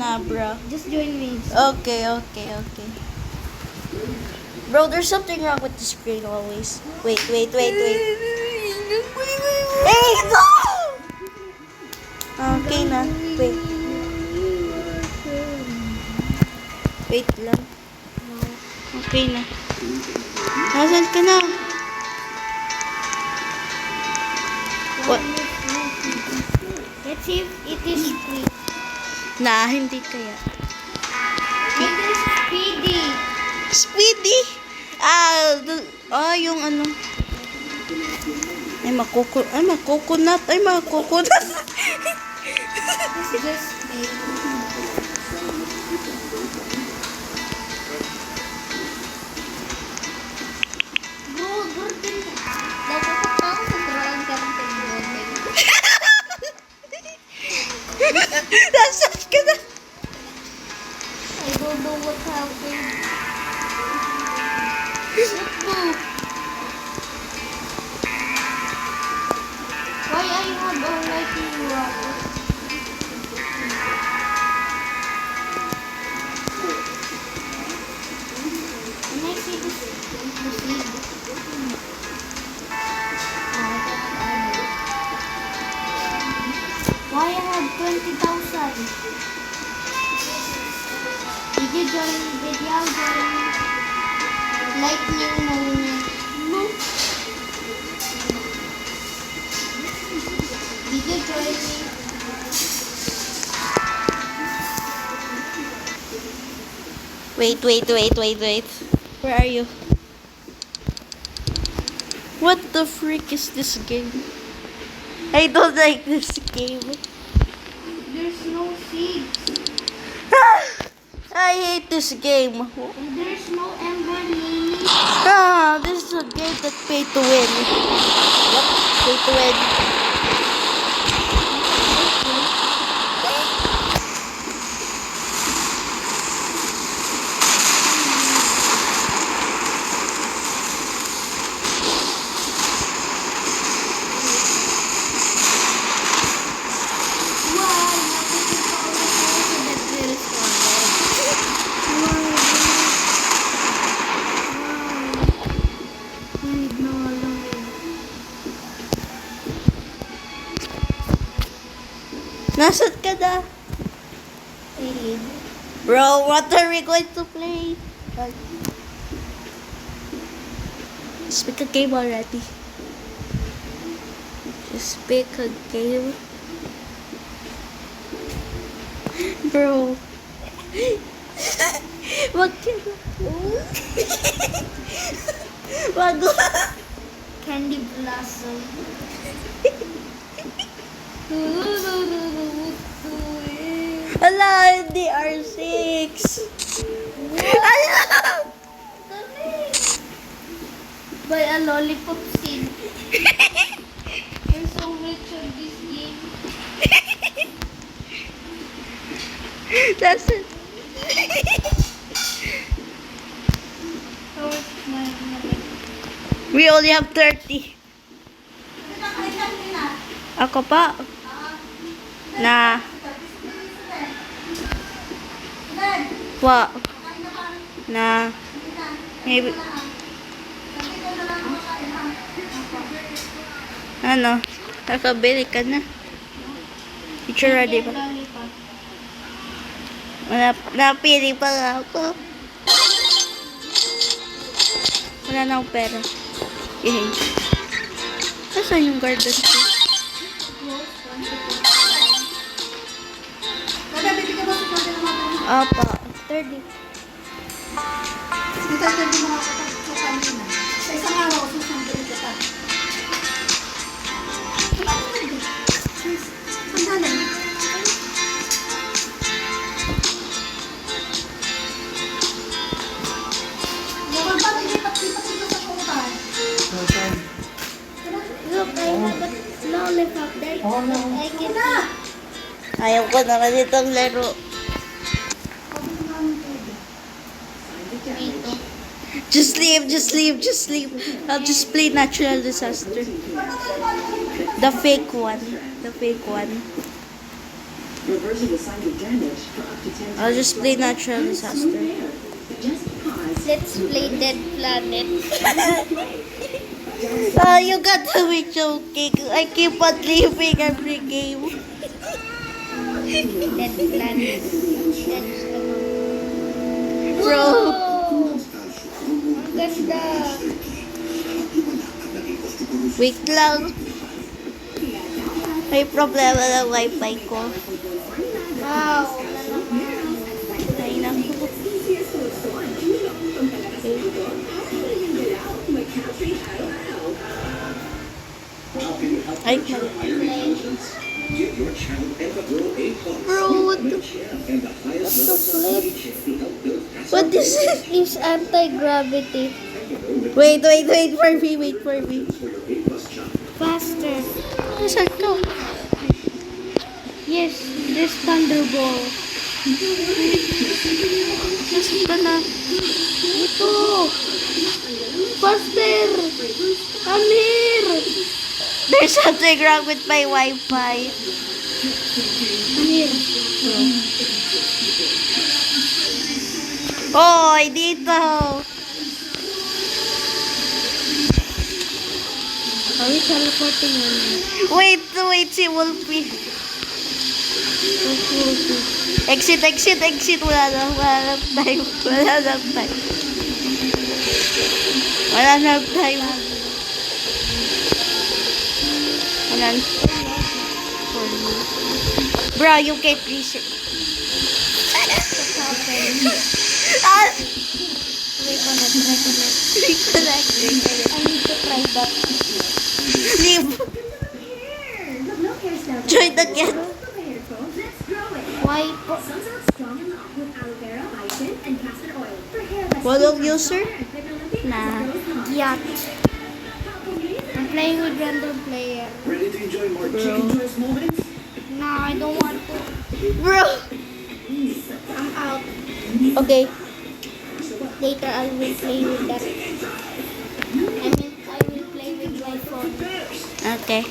Bro. Just join me. Okay. Bro, there's something wrong with the screen always. Wait. Hey, no! Okay na. Wait lang. Okay na. Nasaan ka na? What? Let's see if it is free. Nah, hindi kaya. It is speedy. Speedy? Yung ano. Ay, makokonut. It's just fake. Bro, burden. Dapat ako sa drawing content Nasaan ka na? I don't know what happened. Look. Why I have a lightning rocket? Can I see this? Proceed. Why I have 20,000? Did you join lightning moment? No. Did you join me? Wait. Where are you? What the freak is this game? I don't like this game. There's no seeds. I hate this game. And there's no ember lily. This is a game that pay to win. Yep, pay to win. Nasaan ka na? Bro, what are we going to play? Just pick a game already. Just pick a game. Bro. Wag ka na. Wag. Candy Blossom. Ala, hindi R6. Ala! Buy a lollipop seed. You're so rich on this game. That's it. How is my We only have 30. Ako pa. Na. Wa. Na. Maybe. Ano? Nakabili ka na. Picture ready pa. Napili pa nga ako. Wala na akong pera. Nasaan yung garden ko? Apa, 30. Ito yung mga katakot kanina. Sa isang araw, susundin kita. Sandali. Bukal pa, lipat dito sa pumuntahan. Look, I have a lollipop there. I can Ayaw ko na ganitong laro. Just leave. I'll just play natural disaster. The fake one. Reversing the signs of damage for up to 10 I'll just play natural disaster. Just pause. Let's play Dead Planet. Oh, you got to be joking. I keep on leaving every game. Dead Planet. Bro. Wow! Ang ganda. Wait lang. May problema ng wifi ko. Wow! Ay, naku. Ay, Bro, what the flip? What is it? Is anti-gravity. wait for me. Faster. Nasaan ka? Yes, this thunderball. Nasaan ka na? Ito. Faster. I'm here. There's something wrong with my wifi. I'm here. Oy, dito. Are we teleporting on you? Wait, si Wolfie. Exit. Wala lang time. Bro, you can't reset. Ah! Reconnecting. I need to try that. Leave. Join again. Why po? Walang user? Nah. Yacht. I'm playing with random player. Ready to enjoy more chicken choice moments? Nah, I don't want to. Bro. I'm out. Okay. Later I will play with that. I will play with my phone. Okay.